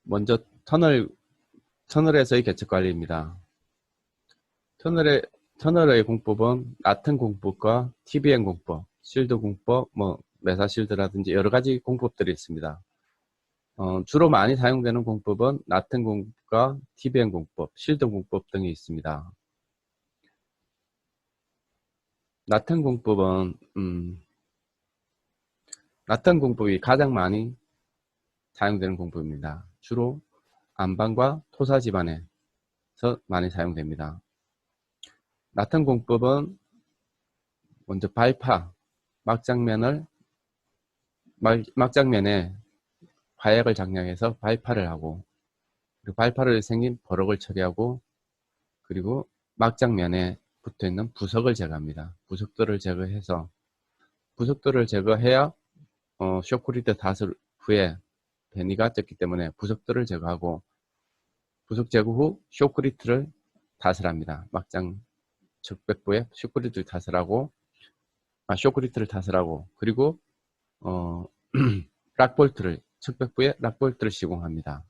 먼저 터널에서의 개척 관리입니다. 터널의 공법은 라튼 공법과 TBM 공법, 실드 공법, 메사 실드라든지 여러 가지 공법들이 있습니다. 주로 많이 사용되는 공법은 라튼 공법과 TBM 공법, 실드 공법 등이 있습니다. 라튼 공법이 가장 많이 사용되는 공법입니다. 주로 안반과 토사 집안에서 많이 사용됩니다. 라튼 공법은 먼저 발파, 막장면에 화약을 장량해서 발파를 하고, 그리고 발파를 생긴 버럭을 처리하고, 그리고 막장면에 붙어있는 부석을 제거합니다. 부석들을 제거해야 쇼크리드 다슬 후에 베니가 쪘기 때문에 부석들을 제거하고, 부석 제거 후 쇼크리트를 다슬합니다. 막장 적백부에 쇼크리트를 다슬하고, 그리고 척백부에 락볼트를 시공합니다.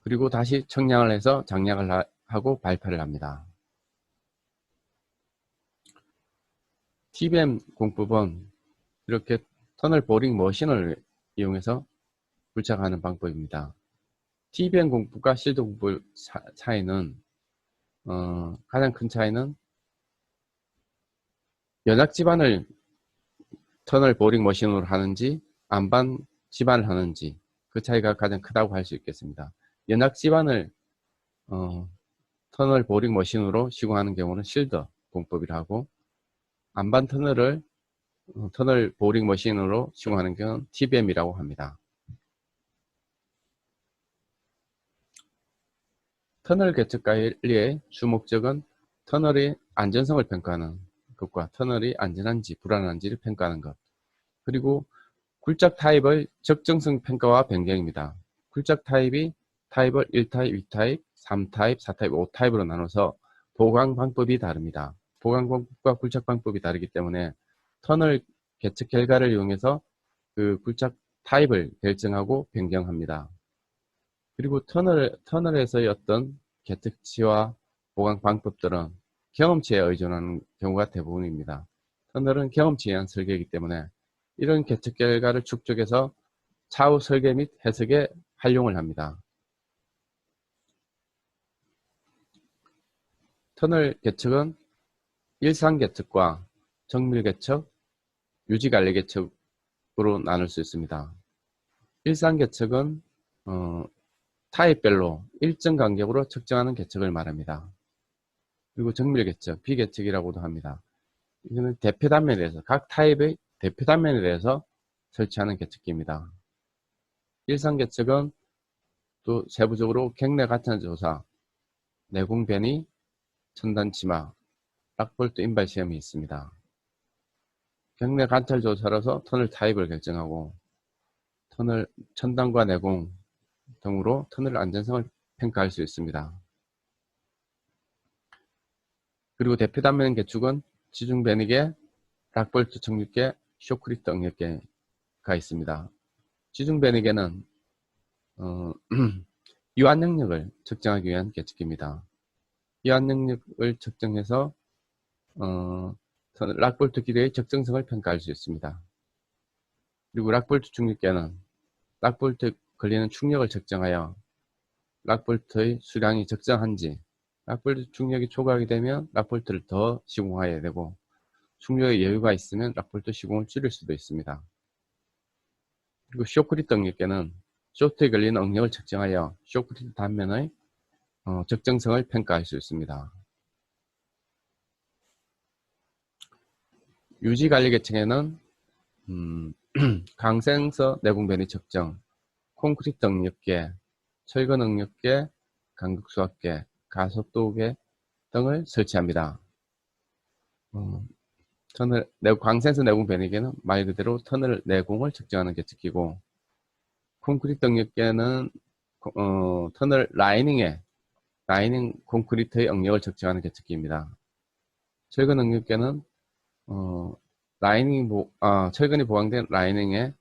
그리고 다시 청량을 해서 장량을 하고 발파를 합니다. TBM 공법은 이렇게 터널 보링 머신을 이용해서 굴착하는 방법입니다. TBM 공법과 실드 공법 차이는 가장 큰 차이는 연약 지반을 터널 보링 머신으로 하는지 안반 지반을 하는지 그 차이가 가장 크다고 할 수 있겠습니다. 연약 지반을 터널 보링 머신으로 시공하는 경우는 실드 공법이라 하고, 안반 터널 보링 머신으로 시공하는 경우는 TBM이라고 합니다. 터널 개척 관리의 주 목적은 터널의 안전성을 평가하는 것과 터널이 안전한지 불안한지를 평가하는 것, 그리고 굴착 타입의 적정성 평가와 변경입니다. 굴착 타입을 1타입, 2타입, 3타입, 4타입, 5타입으로 나눠서 보강 방법이 다릅니다. 보강 방법과 굴착 방법이 다르기 때문에 터널 개척 결과를 이용해서 그 굴착 타입을 결정하고 변경합니다. 그리고 터널에서의 어떤 개척치와 보강 방법들은 경험치에 의존하는 경우가 대부분입니다. 터널은 경험치에 의한 설계이기 때문에 이런 개척 결과를 축적해서 차후 설계 및 해석에 활용을 합니다. 터널 개척은 일상 개척과 정밀 개척, 유지 관리 개척으로 나눌 수 있습니다. 일상 개척은 타입별로 일정 간격으로 측정하는 개척을 말합니다. 그리고 정밀 개척, 비개척이라고도 합니다. 이거는 대표 단면에 대해서 각 타입의 대표 단면에 대해서 설치하는 개척기입니다. 일상 개척은 또 세부적으로 객내 가탄 조사, 내공 변이, 천단 치마, 락볼트 인발 시험이 있습니다. 객내 관찰 조사로서 터널 타입을 결정하고 터널 천단과 내공 등으로 터널 안전성을 평가할 수 있습니다. 그리고 대표 단면 개축은 지중 변이계, 락볼트 착륙계, 쇼크리트 응력계가 있습니다. 지중 변이계는 유한 능력을 측정하기 위한 개측기입니다. 유한 능력을 측정해서 락볼트 길이의 적정성을 평가할 수 있습니다. 그리고 락볼트 충격계는 락볼트 걸리는 충격을 측정하여 락볼트의 수량이 적정한지, 락볼트 충격이 초과하게 되면 락볼트를 더 시공해야 되고, 충격의 여유가 있으면 락볼트 시공을 줄일 수도 있습니다. 그리고 쇼크리트 응력계는 쇼트에 걸리는 응력을 측정하여 쇼크리트 단면의 적정성을 평가할 수 있습니다. 유지관리 계층에는 강생서 내공 변이 측정, 콘크리트 응력계, 철근 응력계, 간극수압계, 가속도계 등을 설치합니다. 광센서 내공 변이계는 말 그대로 터널 내공을 측정하는 계측기고, 콘크리트 응력계는 터널 라이닝 콘크리트의 응력을 측정하는 계측기입니다. 철근 응력계는 철근이 보강된 라이닝에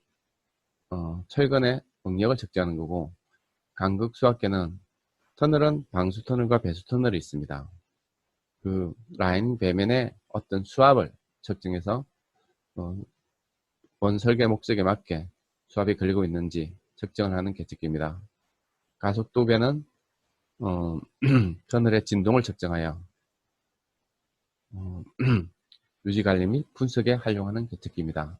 철근의 응력을 측정하는 거고, 간극 수압계는 터널은 방수 터널과 배수 터널이 있습니다. 그 라인 배면의 어떤 수압을 측정해서 원 설계 목적에 맞게 수압이 걸리고 있는지 측정을 하는 계측기입니다. 가속도계는 터널의 진동을 측정하여 유지관리 및 분석에 활용하는 계측기입니다.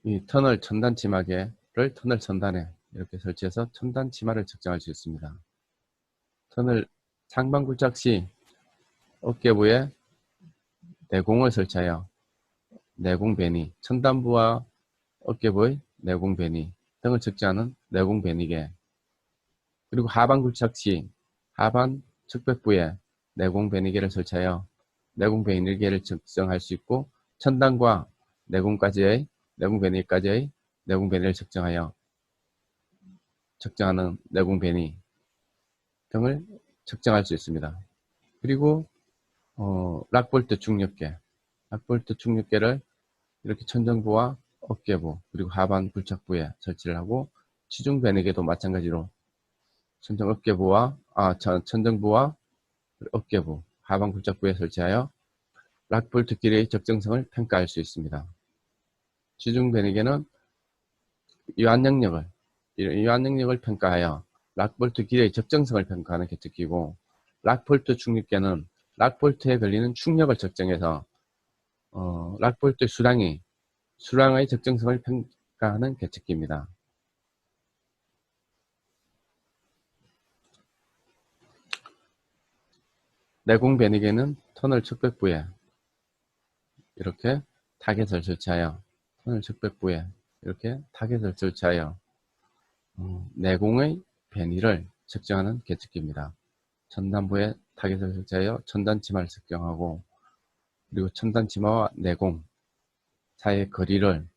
이 터널 첨단 치마계를 터널 첨단에 이렇게 설치해서 첨단 치마를 측정할 수 있습니다. 터널 상방 굴착 시 어깨부에 내공을 설치하여 내공 배니, 첨단부와 어깨부의 내공 배니 등을 측정하는 내공 배니계, 그리고 하반 굴착 시 하반 측백부에 내공 배니계를 설치하여 내공 배니계를 측정할 수 있고, 천단과 내공 배니까지의 내공 배니를 측정하는 내공 배니 등을 측정할 수 있습니다. 그리고 락볼트 중력계를 이렇게 천정부와 어깨부 그리고 하반 굴착부에 설치를 하고, 치중 배니계도 마찬가지로 천정부와 어깨부, 하반 굴착부에 설치하여 락볼트 길이의 적정성을 평가할 수 있습니다. 치중 배니계는 이완능력을 평가하여 락볼트 길이의 적정성을 평가하는 계측기고, 락볼트 중력계는 락볼트에 걸리는 충력을 측정해서 락볼트 수량의 적정성을 평가하는 계측기입니다. 내공 배니계는 터널 측백부에 이렇게 타겟을 설치하여 내공의 배니를 측정하는 계측기입니다. 천단부에 타겟을 설치하여 천단치마를 측정하고, 그리고 천단치마와 내공 사이의 거리를,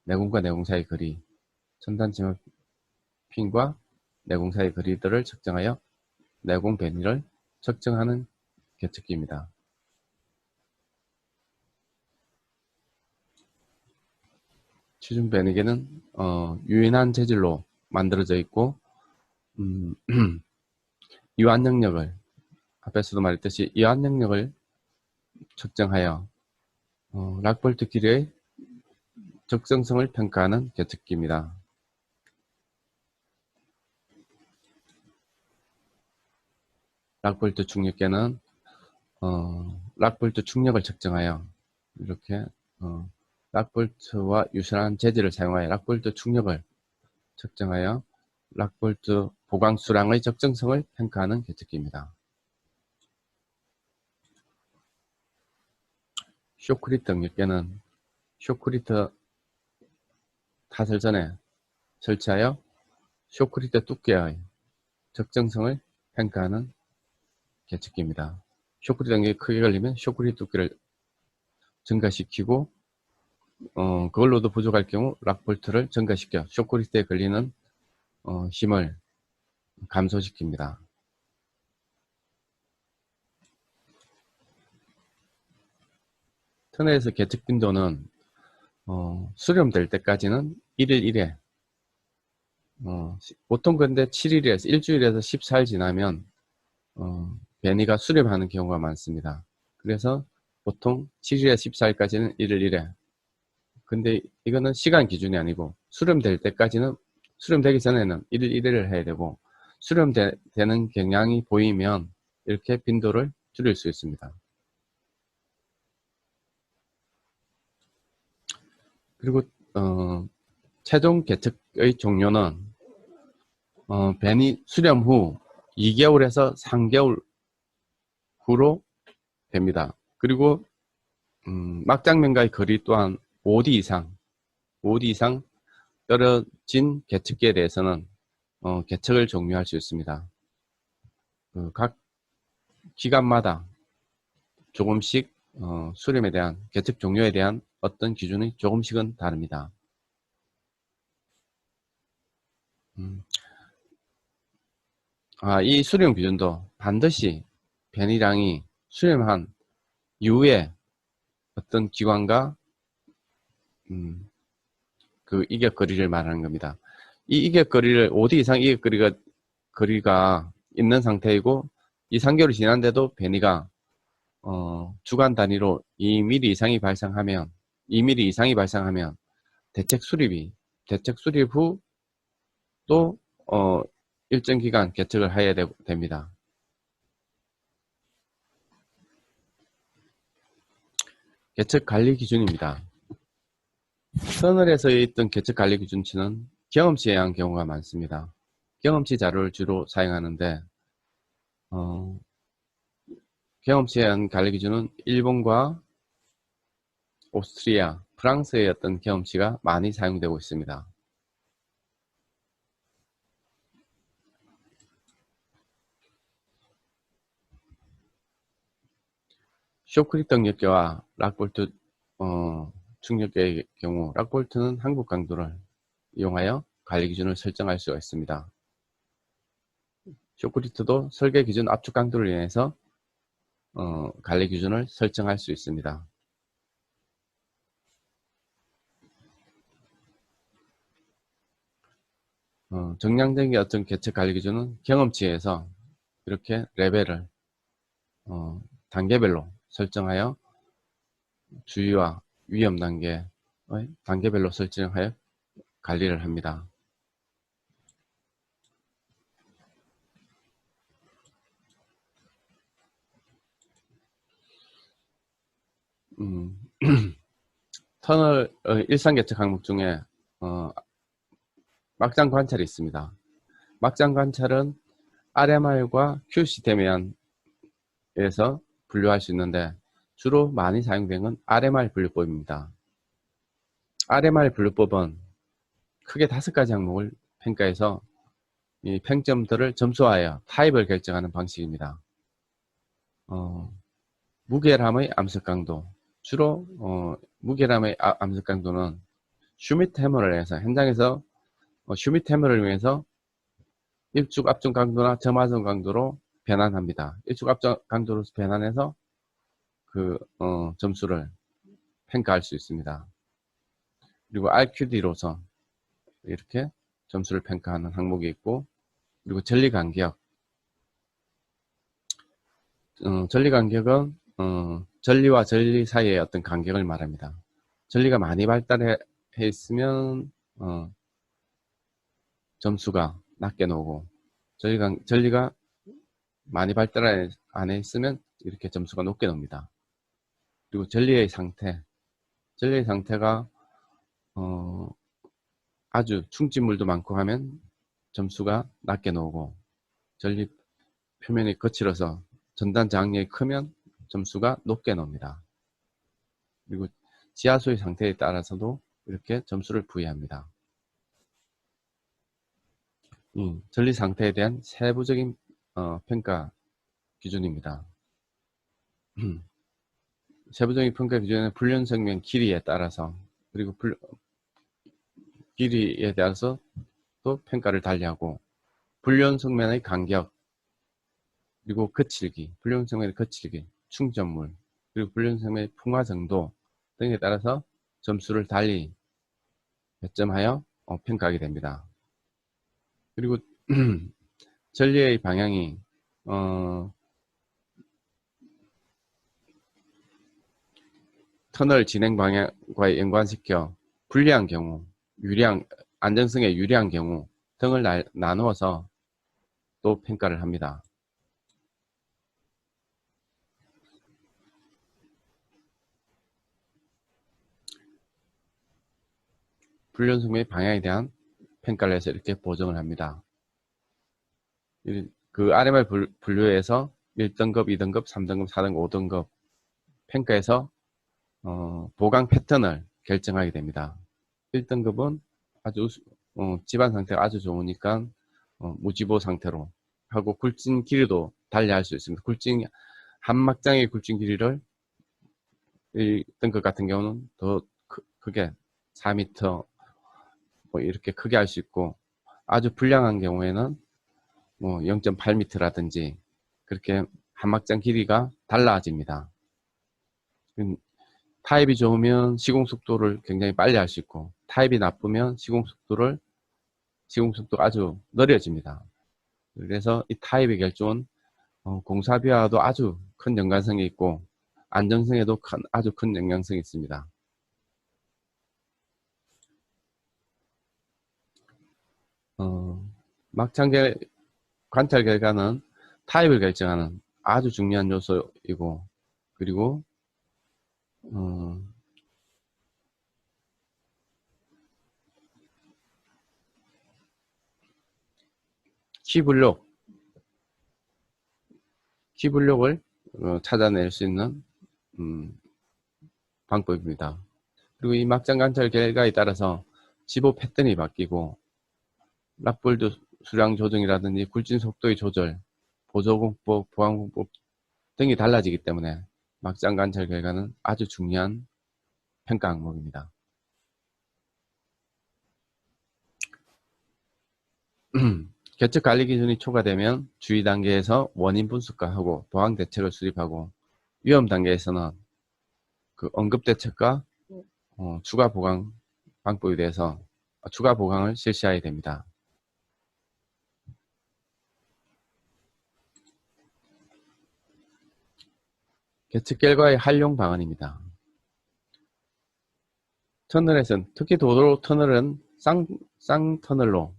내공과 내공 사이의 거리, 천단치마 핀과 내공 사이의 거리들을 측정하여 내공 배니를 측정하는 계측기입니다. 치중 배니계는 유인한 재질로 만들어져 있고, 앞에서도 말했듯이 이완 능력을 측정하여 락볼트 길이의 적정성을 평가하는 계측기입니다. 락볼트 중력계는 락볼트 충력을 측정하여 이렇게 락볼트와 유사한 재질을 사용하여 락볼트 충력을 측정하여 락볼트 보강 수량의 적정성을 평가하는 계측기입니다. 쇼크리트 응력계는 쇼크리트 탓을 전에 설치하여 쇼크리트 두께의 적정성을 평가하는 계측기입니다. 쇼크리트 응력이 크게 걸리면 쇼크리트 두께를 증가시키고, 그걸로도 부족할 경우 락볼트를 증가시켜 쇼크리트에 걸리는 힘을 감소시킵니다. 터널에서 계측 빈도는 수렴될 때까지는 1일 1회, 보통 근데 7일에서 일주일에서 14일 지나면 배니가 수렴하는 경우가 많습니다. 그래서 보통 7일에서 14일까지는 1일 1회. 근데 이거는 시간 기준이 아니고 수렴되기 전에는 1일 1회를 해야 되고, 수렴되는 경향이 보이면 이렇게 빈도를 줄일 수 있습니다. 그리고 최종 계측의 종료는 배니 수렴 후 2개월에서 3개월 후로 됩니다. 그리고 막장면과의 거리 또한 5D 이상 떨어진 계측기에 대해서는 계측을 종료할 수 있습니다. 각 기간마다 조금씩 수렴에 대한, 계측 종료에 대한 어떤 기준이 조금씩은 다릅니다. 이 수렴 기준도 반드시 배니량이 수렴한 이후에 어떤 기관과 그 이격거리를 말하는 겁니다. 이 이격거리를 5D 이상 이격거리가 있는 상태이고 이 3개월이 지난데도 변이가 주간 단위로 2mm 이상이 발생하면 대책 수립 후 또 일정 기간 개척을 해야 됩니다. 개척 관리 기준입니다. 터널에서 있던 개척 관리 기준치는 경험치에 의한 경우가 많습니다. 경험치 자료를 주로 사용하는데 경험치에 의한 관리 기준은 일본과 오스트리아, 프랑스의 어떤 경험치가 많이 사용되고 있습니다. 쇼크립 등력계와 락볼트 충격계의 경우 락볼트는 한국 강도를 이용하여 관리 기준을 설정할 수가 있습니다. 쇼크리트도 설계 기준 압축 강도를 이용해서 관리 기준을 설정할 수 있습니다. 정량적인 어떤 개척 관리 기준은 경험치에서 이렇게 레벨을 단계별로 설정하여 주의와 위험 단계의 단계별로 설정하여 관리를 합니다. 터널 일상 개척 항목 중에 막장 관찰이 있습니다. 막장 관찰은 RMR과 Q 시스템에 의해서 분류할 수 있는데 주로 많이 사용되는 건 RMR 분류법입니다. RMR 분류법은 크게 5가지 항목을 평가해서 이 평점들을 점수하여 타입을 결정하는 방식입니다. 무게람의 암석 강도, 주로 무게람의 암석 강도는 슈미트 해머를 해서 현장에서 슈미트 해머를 이용해서 일축 압정 강도나 점화점 강도로 변환합니다. 일축 압정 강도로 변환해서 그 점수를 평가할 수 있습니다. 그리고 RQD로서 이렇게 점수를 평가하는 항목이 있고, 그리고 전리간격. 전리간격은 전리와 전리 사이의 어떤 간격을 말합니다. 전리가 많이 발달해 있으면 점수가 낮게 나오고, 전리가 많이 발달 안 해 있으면 이렇게 점수가 높게 나옵니다. 그리고 전리의 상태가 아주 충진물도 많고 하면 점수가 낮게 나오고, 전리 표면이 거칠어서 전단 저항력이 크면 점수가 높게 나옵니다. 그리고 지하수의 상태에 따라서도 이렇게 점수를 부여합니다. 전리 상태에 대한 세부적인 평가 기준입니다. 세부적인 평가 기준은 불륜성면 길이에 따라서, 그리고 길이에 따라서 또 평가를 달리하고, 불륜성면의 간격, 그리고 거칠기, 불륜성면의 거칠기, 충전물, 그리고 불륜성면의 풍화 정도 등에 따라서 점수를 달리 배점하여 평가하게 됩니다. 그리고 전리의 방향이 터널 진행 방향과 연관시켜 불리한 경우, 안전성에 유리한 경우 등을 나누어서 또 평가를 합니다. 불륜성의 방향에 대한 평가를 해서 이렇게 보정을 합니다. 그 RMR 분류에서 1등급, 2등급, 3등급, 4등급, 5등급 평가에서 보강 패턴을 결정하게 됩니다. 1등급은 아주 집안 상태가 아주 좋으니까 무지보 상태로 하고, 굴진 길이도 달리할 수 있습니다. 한 막장의 굴진 길이를 1등급 같은 경우는 더 크게 4m 뭐 이렇게 크게 할 수 있고, 아주 불량한 경우에는 뭐 0.8m라든지 그렇게 한 막장 길이가 달라집니다. 타입이 좋으면 시공 속도를 굉장히 빨리 할 수 있고, 타입이 나쁘면 시공 속도가 아주 느려집니다. 그래서 이 타입의 결정은 공사비와도 아주 큰 연관성이 있고, 안정성에도 아주 큰 영향성이 있습니다. 막장 관찰 결과는 타입을 결정하는 아주 중요한 요소이고, 그리고 키블록을 찾아낼 수 있는 방법입니다. 그리고 이 막장 관찰 결과에 따라서 지보 패턴이 바뀌고, 락볼드 수량 조정이라든지 굴진 속도의 조절, 보조공법, 보강공법 등이 달라지기 때문에 막장 관찰 결과는 아주 중요한 평가 항목입니다. 개측 관리 기준이 초과되면 주의 단계에서 원인 분석하고 보강 대책을 수립하고, 위험 단계에서는 그 응급 대책과 추가 보강 방법에 대해서 추가 보강을 실시해야 됩니다. 개측 결과의 활용 방안입니다. 터널에서는, 특히 도로 터널은 쌍터널로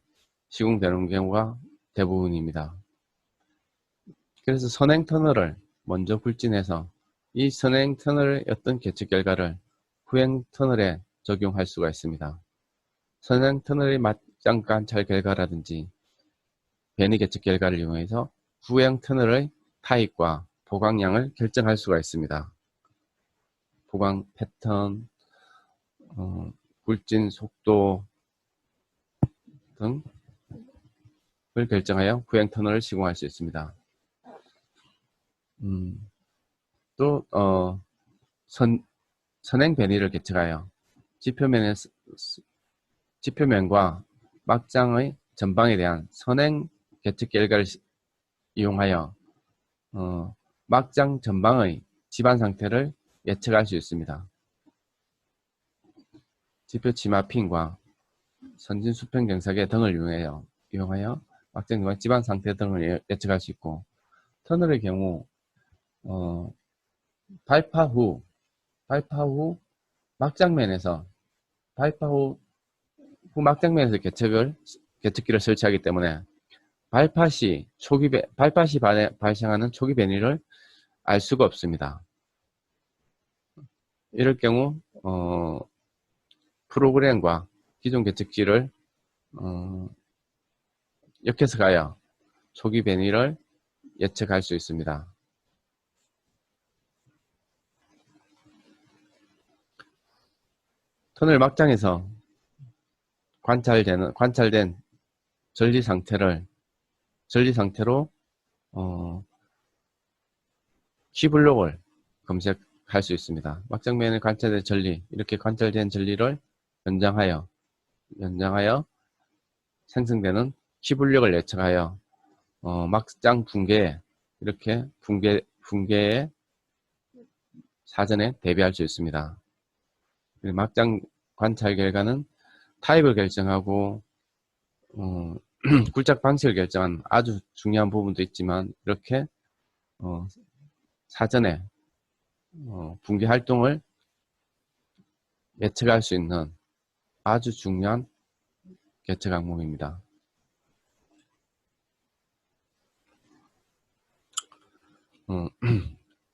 시공되는 경우가 대부분입니다. 그래서 선행 터널을 먼저 굴진해서 이 선행 터널의 어떤 개측 결과를 후행 터널에 적용할 수가 있습니다. 선행 터널의 막장 관찰 결과라든지 변이 개측 결과를 이용해서 후행 터널의 타입과 보강량을 결정할 수가 있습니다. 보강 패턴, 굴진 속도 등을 결정하여 후행 터널을 시공할 수 있습니다. 또 선행 변이를 개척하여 지표면과 막장의 전방에 대한 선행 개측 결과를 이용하여 막장 전방의 지반 상태를 예측할 수 있습니다. 지표 지마핑과 선진 수평 경사계 등을 이용하여 막장 전방 지반 상태 등을 예측할 수 있고, 터널의 경우 발파 후 막장면에서 개측기를 설치하기 때문에 발파 시 발생하는 초기 변이를 알 수가 없습니다. 이럴 경우 프로그램과 기존 개측지를 엮여서 가야 초기 변이를 예측할 수 있습니다. 터널 막장에서 관찰된 전리 상태로 키블록을 검색할 수 있습니다. 막장면에 관찰된 전리, 이렇게 관찰된 전리를 연장하여 생성되는 키블록을 예측하여 막장 이렇게 붕괴에 사전에 대비할 수 있습니다. 막장 관찰 결과는 타입을 결정하고 굴착 방식을 결정한 아주 중요한 부분도 있지만, 이렇게 사전에 붕괴 활동을 예측할 수 있는 아주 중요한 개측 항목입니다.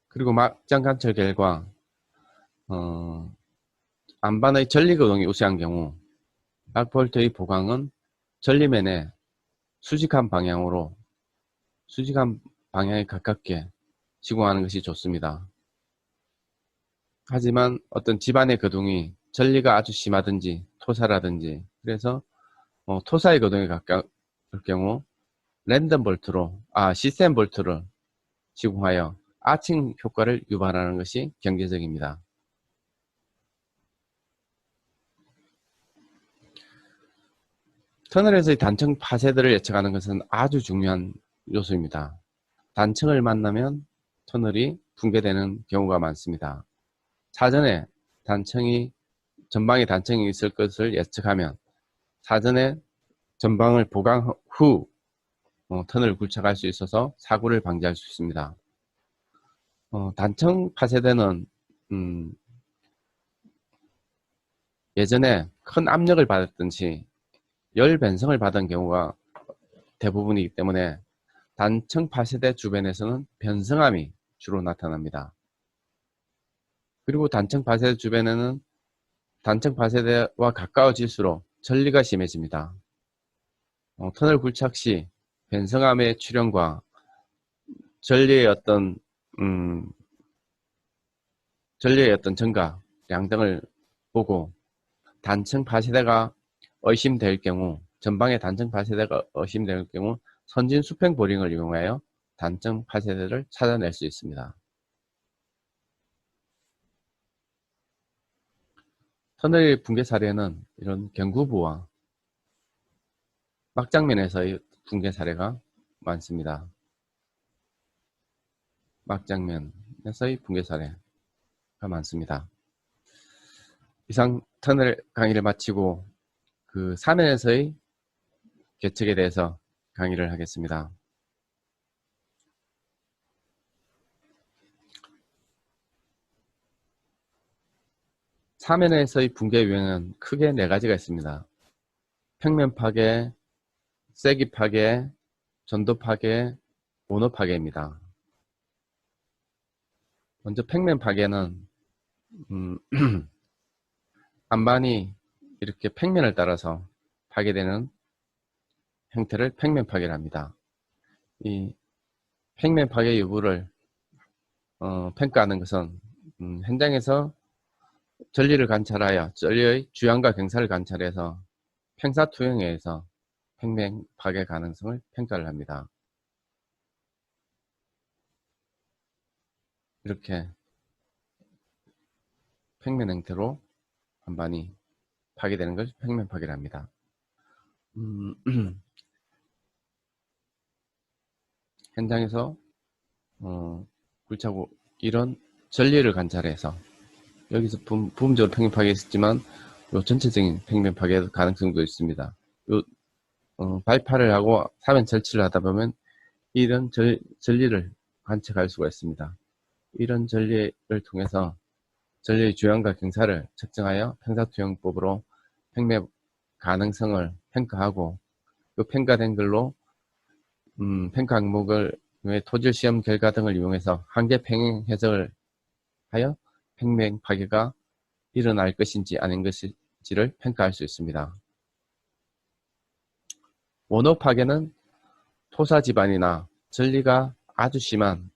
그리고 막장 관찰 결과 안반의 전리거동이 우세한 경우 락볼트의 보강은 전리면에 수직한 방향에 가깝게 시공하는 것이 좋습니다. 하지만 어떤 집안의 거동이 전리가 아주 심하든지 토사라든지, 그래서 토사의 거동에 가까울 경우 시스템 볼트를 시공하여 아칭 효과를 유발하는 것이 경제적입니다. 터널에서의 단층 파쇄들을 예측하는 것은 아주 중요한 요소입니다. 단층을 만나면 터널이 붕괴되는 경우가 많습니다. 사전에 전방에 단층이 있을 것을 예측하면 사전에 전방을 보강 후 터널을 굴착할 수 있어서 사고를 방지할 수 있습니다. 단층 파쇄대는 예전에 큰 압력을 받았든지 열 변성을 받은 경우가 대부분이기 때문에 단층 파쇄대 주변에서는 변성함이 주로 나타납니다. 그리고 단층 파쇄대 주변에는 단층 파쇄대와 가까워질수록 전리가 심해집니다. 터널 굴착 시 변성함의 출현과 전리의 어떤 증가, 량 등을 보고 단층 파쇄대가 의심될 경우, 전방에 단층 파쇄대가 의심될 경우 선진 수평 보링을 이용하여 단층 파쇄대를 찾아낼 수 있습니다. 터널의 붕괴 사례는 이런 경구부와 막장면에서의 붕괴 사례가 많습니다. 막장면에서의 붕괴 사례가 많습니다. 이상 터널 강의를 마치고 그 사면에서의 계측에 대해서 강의를 하겠습니다. 사면에서의 붕괴 유형은 크게 4가지가 있습니다. 평면 파괴, 세기 파괴, 전도 파괴, 원호 파괴입니다. 먼저 평면 파괴는 안반이 이렇게 평면을 따라서 파괴되는 형태를 평면 파괴를 합니다. 이 평면 파괴 여부를 평가하는 것은 현장에서 전리를 관찰하여 전리의 주양과 경사를 관찰해서 평사 투영에 의해서 평면 파괴 가능성을 평가를 합니다. 이렇게 평면 형태로 안반이 파괴되는 것을 평면 파괴를 합니다. 현장에서 굴착 이런 전리를 관찰해서 여기서 부분적으로 평면 파괴했지만 요 전체적인 평면 파괴 가능성도 있습니다. 요 발파를 하고 사면 절치를 하다 보면 이런 전리를 관측할 수가 있습니다. 이런 전리를 통해서 전리의 주양과 경사를 측정하여 평사투영법으로 평면 가능성을 평가하고 그 평가된 걸로 평가 항목을 토질 시험 결과 등을 이용해서 한계 평행 해석을 하여 평면 파괴가 일어날 것인지 아닌 것인지를 평가할 수 있습니다. 원호 파괴는 토사 지반이나 전리가 아주 심한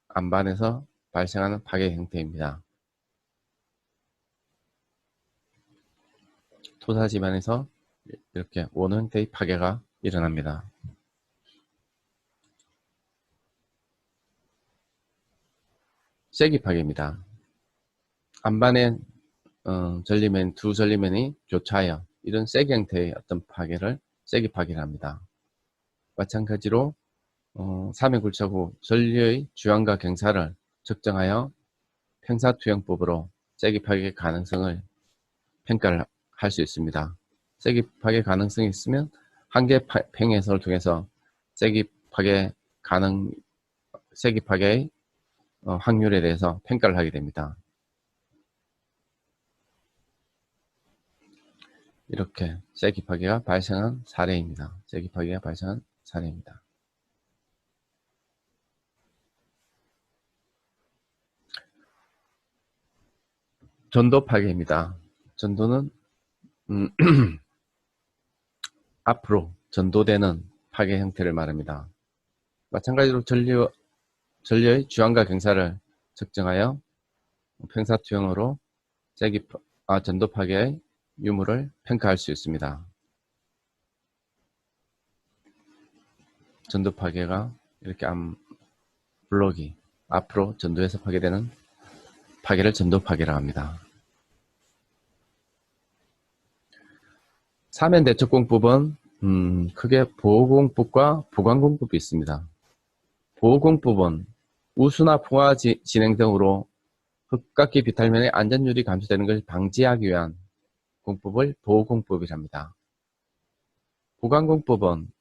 안반에서 발생하는 파괴 형태입니다. 토사 지반에서 이렇게 원호 형태의 파괴가 일어납니다. 세기 파괴입니다. 안반의 전리면 두 전리면이 교차하여 이런 세기 형태의 어떤 파괴를 세기 파괴를 합니다. 마찬가지로 사면 굴착 후 전리의 주양과 경사를 측정하여 평사투영법으로 세기 파괴 가능성을 평가를 할 수 있습니다. 세기 파괴 가능성이 있으면 한계 평행 해석을 통해서 세기 파괴의 확률에 대해서 평가를 하게 됩니다. 이렇게 세기 파괴가 발생한 사례입니다. 세기 파괴가 발생한 사례입니다. 전도 파괴입니다. 전도는 앞으로 전도되는 파괴 형태를 말합니다. 마찬가지로 전리의 주양과 경사를 측정하여 평사투영으로 전도 파괴의 유무를 평가할 수 있습니다. 전도 파괴가 이렇게 블록이 앞으로 전도에서 파괴되는 파괴를 전도 파괴라고 합니다. 사면 대처공법은 크게 보호공법과 보강공법이 있습니다. 보호공법은 우수나 포화 진행 등으로 흙깎이 비탈면의 안전율이 감소되는 것을 방지하기 위한 공법을 보호공법이랍니다. 보강공법은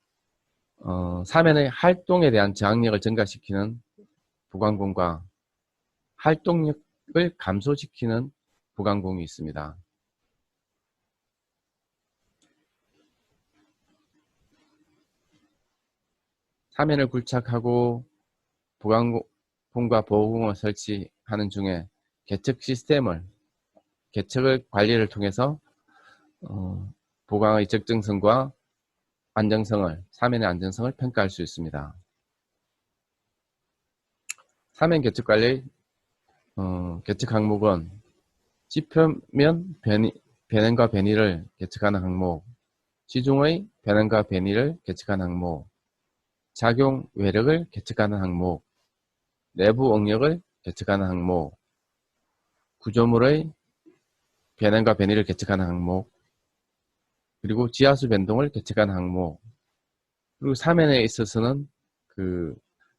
사면의 활동에 대한 저항력을 증가시키는 보강공과 활동력을 감소시키는 보강공이 있습니다. 사면을 굴착하고 보강공과 보호공을 설치하는 중에 개척을 관리를 통해서 보강의 적정성과 사면의 안정성을 평가할 수 있습니다. 사면 개척관리 개척 항목은 지표면 변형과 변이를 개척하는 항목, 지중의 변형과 변이를 개척하는 항목, 작용 외력을 개척하는 항목, 내부 응력을 개척하는 항목, 구조물의 변형과 변이를 개척하는 항목, 그리고 지하수 변동을 개척하는 항목, 그리고 사면에 있어서는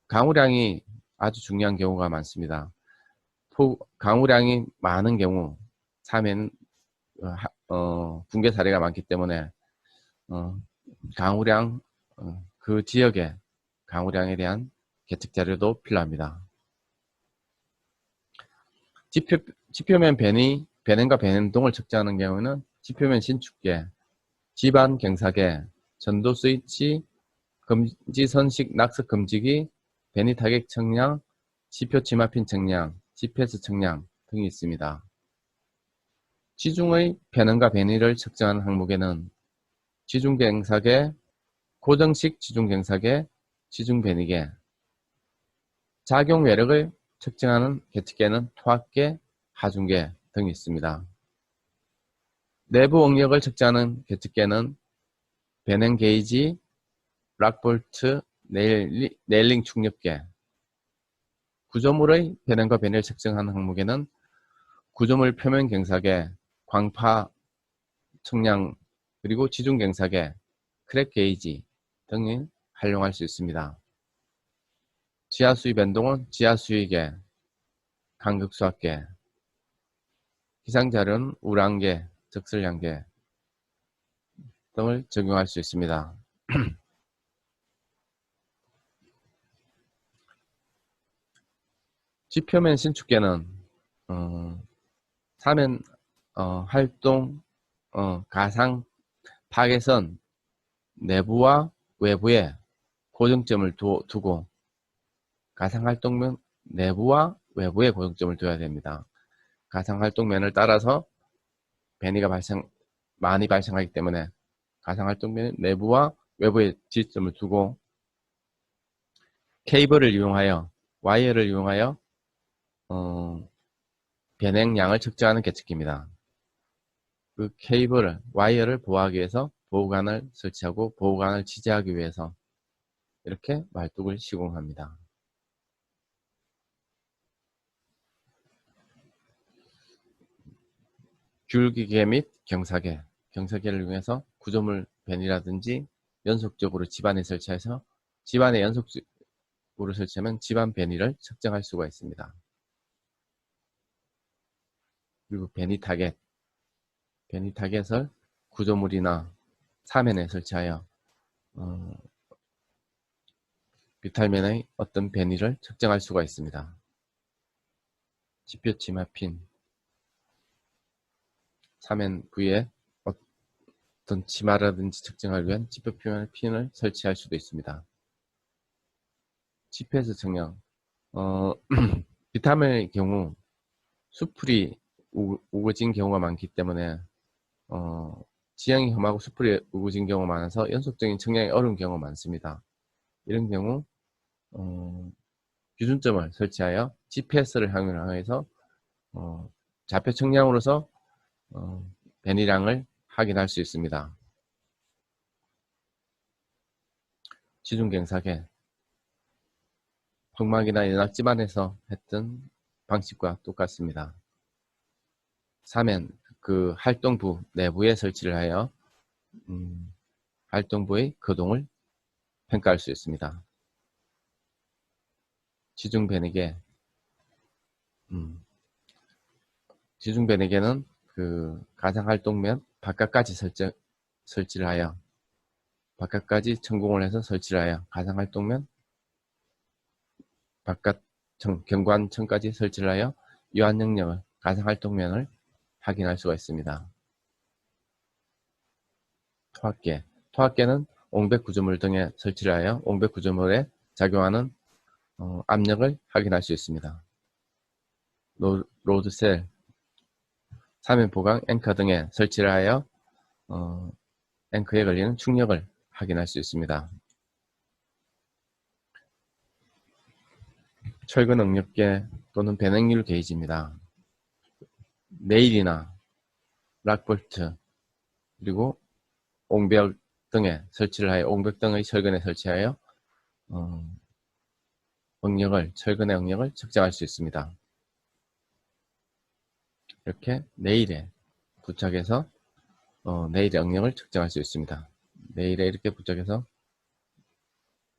강우량이 아주 중요한 경우가 많습니다. 강우량이 많은 경우 사면 붕괴 사례가 많기 때문에 그 지역의 강우량에 대한 계측 자료도 필요합니다. 지표면 변형과 변동을 측정하는 경우는 지표면 신축계, 지반 경사계, 전도 스위치, 금지 선식 낙석 금지기, 변이 타격 측량, 지표 치마핀 측량, GPS 측량 등이 있습니다. 지중의 변형과 변이를 측정하는 항목에는 지중경사계, 고정식 지중경사계, 지중변이계, 작용 외력을 측정하는 계측계는 토합계, 하중계 등이 있습니다. 내부 응력을 측정하는 계측계는 변형 게이지, 락볼트, 네일링 충격계, 구조물의 변형과 변이를 측정하는 항목에는 구조물 표면 경사계, 광파 측량, 그리고 지중 경사계, 크랙 게이지 등을 활용할 수 있습니다. 지하수위 변동은 지하수위계, 간극수압계, 기상자료는 우량계, 적설량계 등을 적용할 수 있습니다. 지표면 신축계는 사면 활동 가상 파괴선 내부와 외부에 고정점을 두고 가상활동면 내부와 외부에 고정점을 둬야 됩니다. 가상활동면을 따라서 변이가 많이 발생하기 때문에 가상활동면 내부와 외부에 지점을 두고 케이블을 이용하여 와이어를 이용하여 변행량을 측정하는 계측기입니다. 그 와이어를 보호하기 위해서 보호관을 설치하고 보호관을 지지하기 위해서 이렇게 말뚝을 시공합니다. 귤기계 및 경사계를 이용해서 구조물 변이라든지 연속적으로 집안에 설치해서 집안에 연속적으로 설치하면 집안 변이를 측정할 수가 있습니다. 그리고 변이 타겟을 구조물이나 사면에 설치하여 비탈면의 어떤 변이를 측정할 수가 있습니다. 지표 치마핀, 사면 부위에 어떤 치마라든지 측정하기 위한 지표 표면 핀을 설치할 수도 있습니다. GPS 측량, 비탈면의 경우 수풀이 우거진 경우가 많기 때문에 지형이 험하고 수풀이 우거진 경우가 많아서 연속적인 측량이 어려운 경우가 많습니다. 이런 경우 기준점을 설치하여 GPS를 활용해서 좌표 측량으로서 변이량을 확인할 수 있습니다. 지중경사계, 흑막이나 연락 집안에서 했던 방식과 똑같습니다. 사면, 그 활동부 내부에 설치를 하여 활동부의 거동을 평가할 수 있습니다. 지중변이계, 지중변에게는 그 가상활동면 바깥까지 설치를 하여 바깥까지 천공을 해서 설치를 하여 가상활동면 바깥 경관청까지 설치를 하여 유한 영역을 가상활동면을 확인할 수가 있습니다. 토합계는 옹백 구조물 등에 설치를 하여 옹백 구조물에 작용하는 압력을 확인할 수 있습니다. 로드셀, 사면보강, 앵커 등에 설치를 하여 앵커에 걸리는 충력을 확인할 수 있습니다. 철근 응력계 또는 변행률 게이지입니다. 네일이나 락볼트 그리고 옹벽 등에 설치를 하여 옹벽 등의 철근에 설치하여 철근의 응력을 측정할 수 있습니다. 이렇게 네일에 부착해서 네일의 응력을 측정할 수 있습니다. 네일에 이렇게 부착해서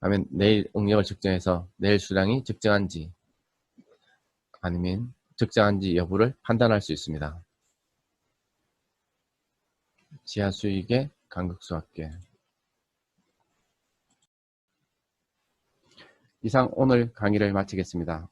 하면 네일 응력을 측정해서 네일 수량이 적정한지 아니면 적정한지 여부를 판단할 수 있습니다. 지하 수익의 간극수학계. 이상 오늘 강의를 마치겠습니다.